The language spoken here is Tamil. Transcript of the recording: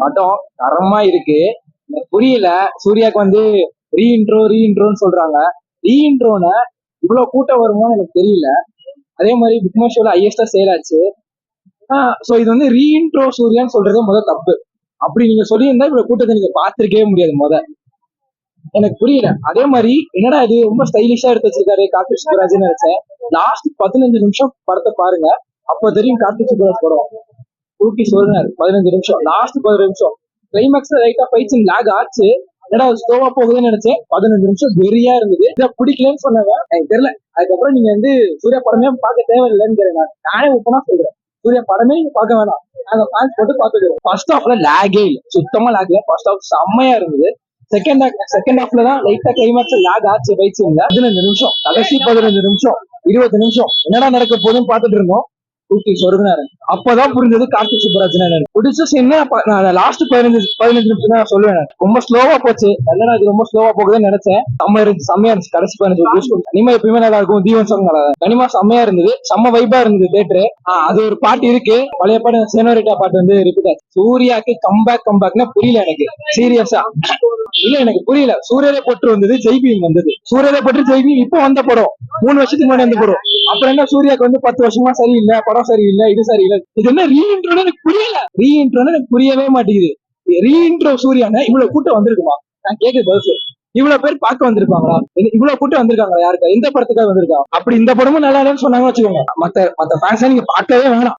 படம் தரமா இருக்கு. எனக்கு புரியல. சூர்யாக்கு வந்து ரீஇன்ட்ரோன்னு சொல்றாங்க. ரீஇன்ட்ரோன இவ்வளவு கூட்டம் வருமோன்னு எனக்கு தெரியல. அதே மாதிரி பிக் மை ஷோல ஹையஸ்டா சேல் ஆச்சு. சோ இது வந்து ரீஇன்ட்ரோ சூர்யான்னு சொல்றதே முதல் தப்பு. அப்படி நீங்க சொல்லியிருந்தா இவ்வளவு கூட்டத்தை நீங்க பார்த்திருக்கவே முடியாது. எனக்கு புரியல. அதே மாதிரி என்னடா இது ரொம்ப ஸ்டைலிஷா எடுத்து வச்சிருக்காரு கார்த்திக் சுப்ராஜ் நினைச்சேன். லாஸ்ட் 15 நிமிஷம் படத்தை பாருங்க, அப்ப தெரியும் கார்த்திக் சுப்ராஜ் படம் தூக்கி சொல்றாரு. 15 நிமிஷம், லாஸ்ட் 15 நிமிஷம் கிளைமேக்ஸ்ல லைட்டா ஃபைட்ஸ் லாக் ஆச்சு. என்னடா ஸ்லோவா போகுதுன்னு நினைச்சேன். 15 நிமிஷம் வெறியா இருந்தது. இதை பிடிக்கலன்னு சொன்னவன் எனக்கு தெரியல. அதுக்கப்புறம் நீங்க வந்து சூர்யா படமே பார்க்க தேவையில்லைன்னு நானே ஓப்பனா சொல்றேன். சூர்யா படமே நீங்க பார்க்க வேணாம். நாங்க ஃபேன்ஸ் போட்டு பார்த்துக்கிறோம். ஃபர்ஸ்ட் ஹாஃப்ல லேகே இல்லை, சுத்தமா லேக் இல்லை. ஃபர்ஸ்ட் ஹாஃப் செம்மையா இருந்தது. செகண்ட் ஹாஃப்ல தான் லைட்டா கிளைமேக்ஸ் லாக் ஆச்சு. ஃபைட்ஸ் இல்ல. 15 நிமிஷம், கடைசி 15 நிமிஷம் 20 நிமிஷம் என்னடா நடக்க போகுதுன்னு பார்த்துட்டு இருந்தோம். தூக்கி சொருகினாரு. அப்பதான் புரிஞ்சது கார்த்திக் சுப்ராஜ் பிடிச்ச சீன். லாஸ்ட் 15 நிமிஷம் தான் சொல்லுவேன். ரொம்ப ஸ்லோவா போச்சு. என்னடா இது ரொம்ப ஸ்லோவா போகுதுன்னு நினைச்சேன். செம்மையா இருந்துச்சு. கடைசி 15 நிமிஷம் கனிமா எப்பயுமே நல்லா இருக்கும். தீவன் சாங் நல்லா கனிமா செம்மையா இருந்தது. செம்ம வைபா இருந்தது தேட்டரு. அது ஒரு பாட்டு இருக்கு, பழைய பாட்டு செனோரிட்டா பாட்டு வந்து ரிப்பீட் ஆச்சு. சூர்யாக்கு கம்பேக்னா புரியல எனக்கு. சீரியஸா இல்ல, எனக்கு புரியல. சூர்யாவே போட்டு வந்தது, ஜெய்பீம் வந்தது. சூர்யாவே போட்டு ஜெய்பீம் இப்ப வந்த படம், 3 வருஷத்துக்கு முன்னாடி வந்த படம். அப்புறம் என்ன சூர்யாக்கு வந்து 10 வருஷமா சரியில்லை, படம் சரியில்லை, இது சரியில்லை. இது என்ன ரீஇன்ட்ரோன்னு எனக்கு புரியல. ரீஇன்ட்ரோன்னு எனக்கு புரியவே மாட்டேங்குது. ரீஇன்ட்ரோ சூர்யானா இவ்வளவு கூட்டம் வந்திருக்குமா? நான் கேட்க பதில். இவ்வளவு பேர் பார்க்க வந்திருப்பாங்களா? இவ்வளவு கூட்டம் வந்திருக்காங்களா? யாருக்கா எந்த படத்துக்காக வந்திருக்கா? அப்படி இந்த படமும் நல்லா இல்லைன்னு சொன்னாங்கன்னு வச்சுக்கோங்க, மத்த ஃபேன்ஸ் நீங்க பார்க்கவே வேணாம்.